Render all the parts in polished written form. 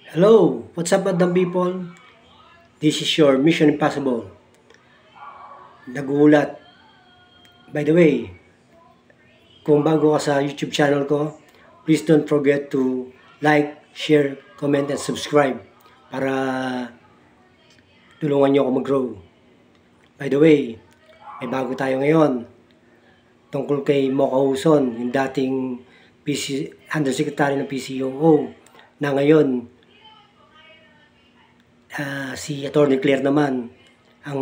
Hello, what's up madam people? This is your Mission Impossible. Nagulat. By the way, kung bago ka sa YouTube channel ko, please don't forget to like, share, comment, and subscribe para tulungan nyo ako mag-grow. By the way, may bago tayo ngayon tungkol kay Mocha Huson, yung dating Undersecretary ng PCOO na ngayon si Attorney Claire naman ang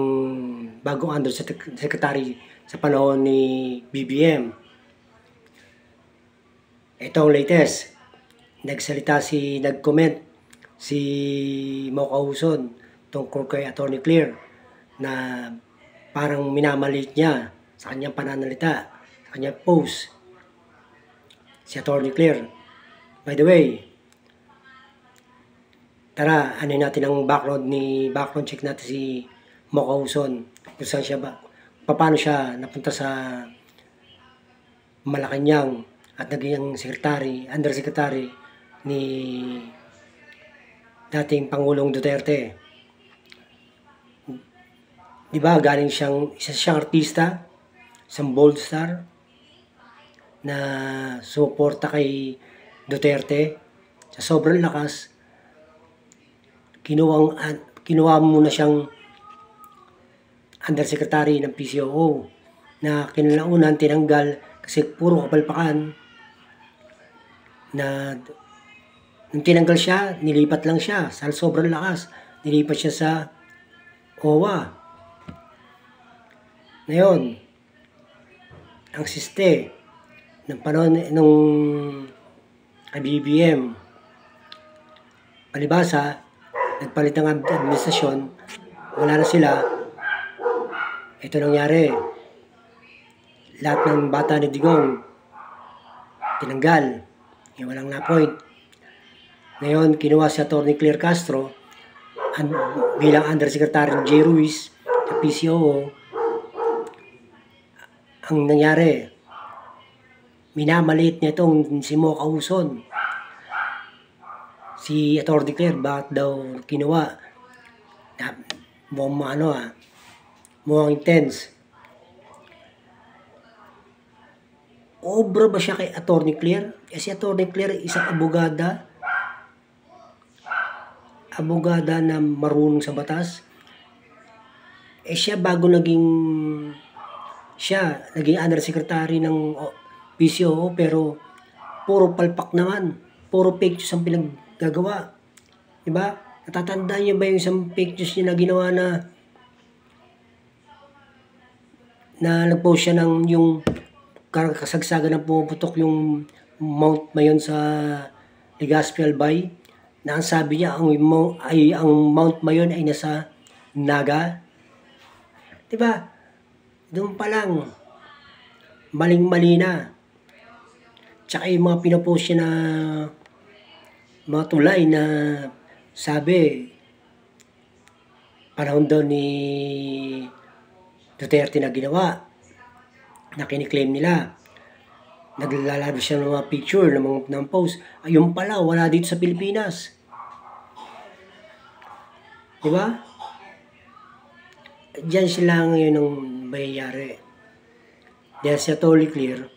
bagong Undersecretary sa panahon ni BBM. Ito ang latest. Nag-comment si Mocha Huson tungkol kay Attorney Claire na parang minamalit niya sa kanyang pananalita, sa kanyang post. Si Attorney Claire. By the way, tara, ano natin ang background check natin si Mocha Huson. Kung saan siya ba, paano siya napunta sa Malacanang at naging undersecretary ni dating Pangulong Duterte. Di ba, isa siyang artista, isang bold star na sumuporta kay Duterte sa sobrang lakas. Kinuha muna siyang undersecretary ng PCOO na kinalaunan tinanggal kasi puro kapalpakan na nung tinanggal siya, nilipat lang siya sa sobrang lakas. Nilipat siya sa OWA. Ngayon, ang siste ng panahon nung BBM, palibasa, nagpalit ng administrasyon, wala na sila. Ito nangyari. Lahat ng bata ni Digong tinanggal. Yung walang na-point. Ngayon, kinuha si Atty. Claire Castro bilang Undersecretary ng J. Ruiz sa PCOO. Ang nangyari, minamaliit niya itong si Mocha Huson. Si Atty. Claire, bakit daw kinuha? Mukhang intense. Obra ba siya kay Atty. Claire? Si Atty. Claire, isang abogada na marunong sa batas. Siya bago naging undersecretary ng PCOO, pero puro palpak naman. Puro fake news ang gagawa. Diba? Natatandaan niyo ba yung isang fake news niya na ginawa na nag-post siya ng yung kasagsagan ng pumuputok yung Mount Mayon sa Legazpi Albay, na ang sabi niya ang Mount Mayon ay nasa Naga. Diba? Doon pa lang maling-mali na. Tsaka yung mga pinopost niya na mga tulay na sabi panahon daw ni Duterte na ginawa, na kiniklaim nila. Naglalaro siya ng mga picture, ng post. Ayun pala, wala dito sa Pilipinas. Diba? Diyan sila ngayon ang mayayari. Dahil si Atty. Claire,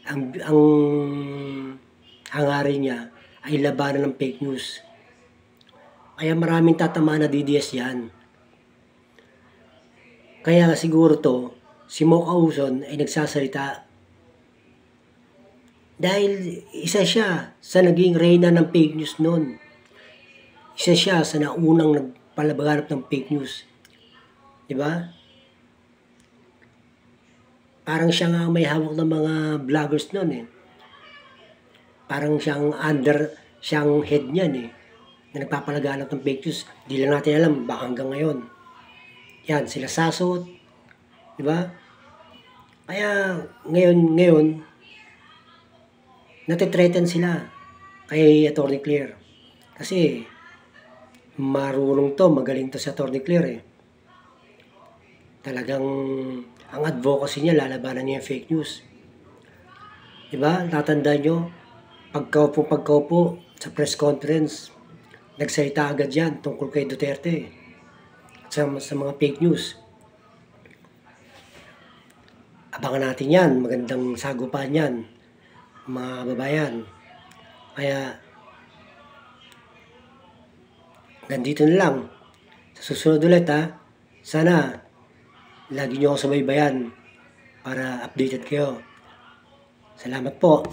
ang hangarin niya ay labanan ng fake news. Kaya maraming tatamaan na DDS yan. Kaya siguro si Mocha Huson ay nagsasalita dahil isa siya sa naging reyna ng fake news noon. Isa siya sa naunang nagpalabaganap ng fake news. Diba? Parang siya nga may hawak ng mga vloggers noon Parang siyang head niyan na nagpapalaganap ng fake news. Di lang natin alam, baka hanggang ngayon. Yan, sila Sasot. Diba? Kaya ngayon, natitreaten sila kay Atty. Claire. Kasi, magaling to si Atty. Claire Talagang, ang advocacy niya, lalabanan niya yung fake news. Diba? Tatandaan nyo, pagkaupo sa press conference, nagsalita agad yan tungkol kay Duterte at sa mga fake news. Abangan natin yan, magandang sagupan yan, mga babayan. Kaya, ganito na lang. Sa susunod ulit sana lagi nyo ako subaybayan para updated kayo. Salamat po.